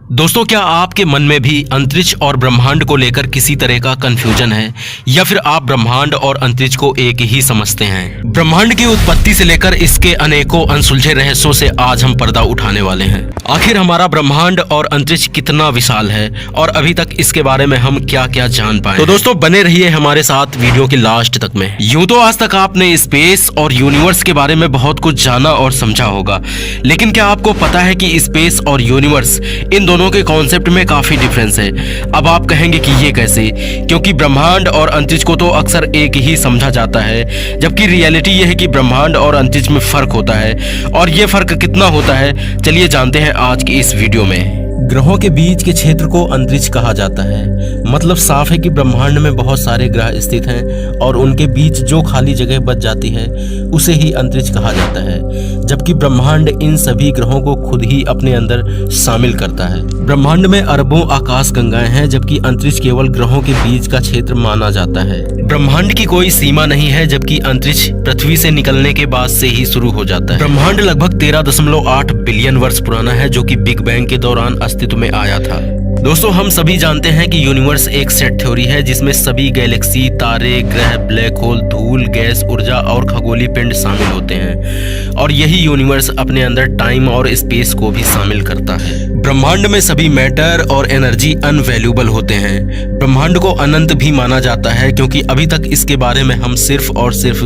दोस्तों, क्या आपके मन में भी अंतरिक्ष और ब्रह्मांड को लेकर किसी तरह का कंफ्यूजन है या फिर आप ब्रह्मांड और अंतरिक्ष को एक ही समझते हैं? ब्रह्मांड की उत्पत्ति से लेकर इसके अनेकों अनसुलझे रहस्यों से आज हम पर्दा उठाने वाले हैं। आखिर हमारा ब्रह्मांड और अंतरिक्ष कितना विशाल है और अभी तक इसके बारे में हम क्या क्या जान पाए। तो दोस्तों, बने रहिए हमारे साथ वीडियो के लास्ट तक में। यूं तो आज तक आपने स्पेस और यूनिवर्स के बारे में बहुत कुछ जाना और समझा होगा, लेकिन क्या आपको पता है कि स्पेस और यूनिवर्स इन दोनों के कॉन्सेप्ट में काफी डिफरेंस है। अब आप कहेंगे कि ये कैसे, क्योंकि ब्रह्मांड और अंतरिक्ष को तो अक्सर एक ही समझा जाता है, जबकि रियलिटी ये है कि ब्रह्मांड और अंतरिक्ष में फर्क होता है। और ये फर्क कितना होता है, चलिए जानते हैं आज की इस वीडियो में। ग्रहों के बीच के क्षेत्र को अंतरिक्ष कहा जाता है। मतलब साफ है कि ब्रह्मांड में बहुत सारे ग्रह स्थित हैं और उनके बीच जो खाली जगह बच जाती है उसे ही अंतरिक्ष कहा जाता है, जबकि ब्रह्मांड इन सभी ग्रहों को खुद ही अपने अंदर शामिल करता है। ब्रह्मांड में अरबों आकाश गंगाएं हैं, जबकि अंतरिक्ष केवल ग्रहों के बीच का क्षेत्र माना जाता है। ब्रह्मांड की कोई सीमा नहीं है, जबकि अंतरिक्ष पृथ्वी से निकलने के बाद से ही शुरू हो जाता है। ब्रह्मांड लगभग 13.8 बिलियन वर्ष पुराना है, जो कि बिग बैंग के दौरान अस्तित्व में आया था। दोस्तों, हम सभी जानते हैं कि यूनिवर्स एक सेट थ्योरी है जिसमें सभी गैलेक्सी, तारे, ग्रह, ब्लैक होल, धूल, गैस, ऊर्जा और खगोलीय पिंड शामिल होते हैं, और यही यूनिवर्स अपने अंदर टाइम और स्पेस को भी शामिल करता है। ब्रह्मांड में सभी मैटर और एनर्जी अनवैल्यूएबल होते हैं। ब्रह्मांड को अनंत भी माना जाता है, क्योंकि अभी तक इसके बारे में हम सिर्फ और सिर्फ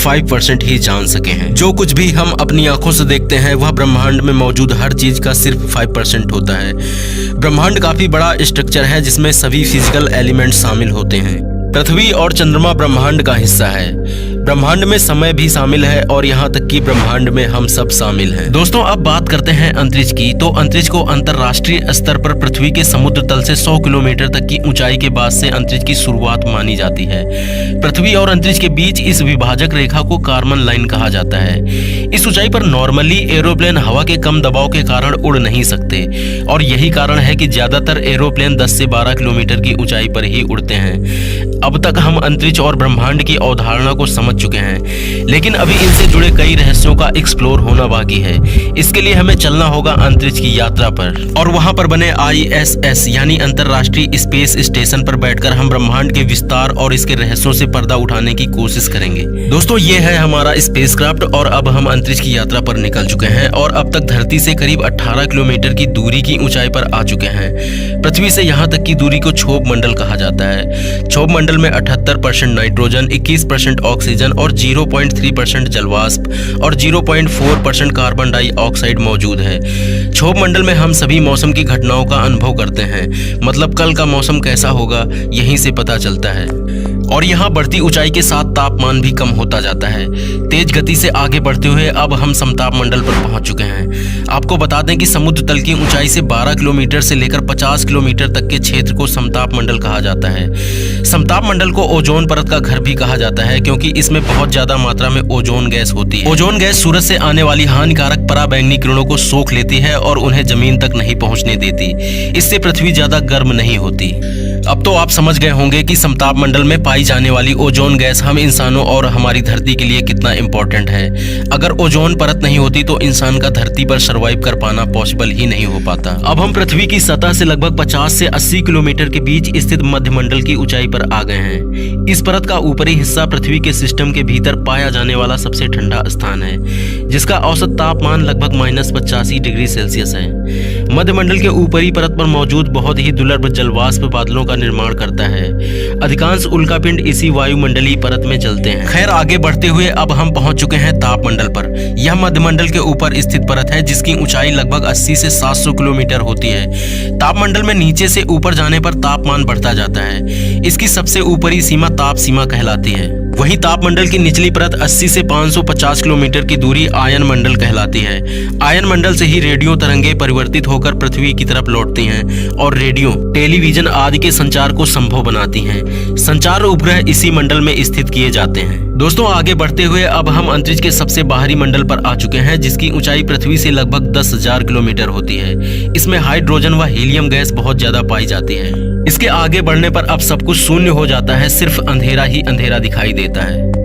5% ही जान सके हैं। जो कुछ भी हम अपनी आंखों से देखते हैं वह ब्रह्मांड में मौजूद हर चीज का सिर्फ 5% होता है। ब्रह्मांड काफी बड़ा स्ट्रक्चर है जिसमें सभी फिजिकल एलिमेंट शामिल होते हैं। पृथ्वी और चंद्रमा ब्रह्मांड का हिस्सा है। ब्रह्मांड में समय भी शामिल है और यहाँ तक कि ब्रह्मांड में हम सब शामिल हैं। दोस्तों, अब बात करते हैं अंतरिक्ष की। तो अंतरिक्ष को अंतरराष्ट्रीय स्तर पर पृथ्वी के समुद्र तल से 100 किलोमीटर तक की ऊंचाई के बाद से अंतरिक्ष की शुरुआत मानी जाती है। पृथ्वी और अंतरिक्ष के बीच इस विभाजक रेखा को कार्बन लाइन कहा जाता है। इस ऊंचाई पर नॉर्मली एरोप्लेन हवा के कम दबाव के कारण उड़ नहीं सकते, और यही कारण है कि ज्यादातर एरोप्लेन 10 से 12 किलोमीटर की ऊंचाई पर ही उड़ते हैं। अब तक हम अंतरिक्ष और ब्रह्मांड की अवधारणा को समझ चुके हैं, लेकिन अभी इनसे जुड़े कई रहस्यों का एक्सप्लोर होना बाकी है। इसके लिए हमें चलना होगा अंतरिक्ष की यात्रा पर, और वहां पर बने ISS यानी अंतरराष्ट्रीय स्पेस स्टेशन पर बैठकर हम ब्रह्मांड के विस्तार और इसके रहस्यों से पर्दा उठाने की कोशिश करेंगे। दोस्तों, ये है हमारा स्पेसक्राफ्ट, और अब हम अंतरिक्ष की यात्रा पर निकल चुके हैं और अब तक धरती से करीब 18 किलोमीटर की दूरी की ऊंचाई पर आ चुके हैं। पृथ्वी से यहाँ तक की दूरी को क्षोभ मंडल कहा जाता है। क्षोभ मंडल में 78% नाइट्रोजन, 21% ऑक्सीजन और 0.3% जलवाष्प और 0.4% कार्बन डाइऑक्साइड मौजूद है। क्षोभ मंडल में हम सभी मौसम की घटनाओं का अनुभव करते हैं। मतलब कल का मौसम कैसा होगा यहीं से पता चलता है। और यहाँ बढ़ती ऊंचाई के साथ तापमान भी कम होता जाता है। तेज गति से आगे बढ़ते हुए अब हम समताप मंडल पर पहुंच चुके हैं। आपको बता दें कि समुद्र तल की ऊंचाई से 12 किलोमीटर से लेकर 50 किलोमीटर तक के क्षेत्र को समताप मंडल कहा जाता है। समताप मंडल को ओजोन परत का घर भी कहा जाता है, क्योंकि इसमें बहुत ज्यादा मात्रा में ओजोन गैस होती है। ओजोन गैस सूरज से आने वाली हानिकारक पराबैंगनी किरणों को सोख लेती है और उन्हें जमीन तक नहीं पहुंचने देती। इससे पृथ्वी ज्यादा गर्म नहीं होती। अब तो आप समझ गए होंगे कि समताप मंडल में पाई जाने वाली ओजोन गैस हम इंसानों और हमारी धरती के लिए कितना इंपॉर्टेंट है। अगर ओजोन परत नहीं होती तो इंसान का धरती पर सरवाइव कर पाना पॉसिबल ही नहीं हो पाता। अब हम पृथ्वी की सतह से लगभग 50 से 80 किलोमीटर के बीच स्थित मध्यमंडल की ऊंचाई पर आ गए हैं। इस परत का ऊपरी हिस्सा पृथ्वी के सिस्टम के भीतर पाया जाने वाला सबसे ठंडा स्थान है, जिसका औसत तापमान लगभग -85 डिग्री सेल्सियस है। मध्यमंडल के ऊपरी परत पर मौजूद बहुत ही दुर्लभ जलवाष्प बादलों का निर्माण करता है। अधिकांश उल्कापिंड इसी वायुमंडलीय परत में चलते हैं। खैर, आगे बढ़ते हुए अब हम पहुंच चुके हैं तापमंडल पर। यह मध्यमंडल के ऊपर स्थित परत है जिसकी ऊंचाई लगभग 80 से 700 किलोमीटर होती है। तापमंडल में नीचे से ऊपर जाने पर तापमान बढ़ता जाता है। इसकी सबसे ऊपरी सीमा ताप सीमा कहलाती है। वहीं तापमंडल की निचली परत 80 से 550 किलोमीटर की दूरी आयन मंडल कहलाती है। आयन मंडल से ही रेडियो तरंगें परिवर्तित होकर पृथ्वी की तरफ लौटती हैं और रेडियो, टेलीविजन आदि के संचार को संभव बनाती हैं। संचार उपग्रह इसी मंडल में स्थित किए जाते हैं। दोस्तों, आगे बढ़ते हुए अब हम अंतरिक्ष के सबसे बाहरी मंडल पर आ चुके हैं, जिसकी ऊंचाई पृथ्वी से लगभग 10,000 किलोमीटर होती है। इसमें हाइड्रोजन व हीलियम गैस बहुत ज्यादा पाई जाती है। इसके आगे बढ़ने पर अब सब कुछ शून्य हो जाता है, सिर्फ अंधेरा ही अंधेरा दिखाई देता है।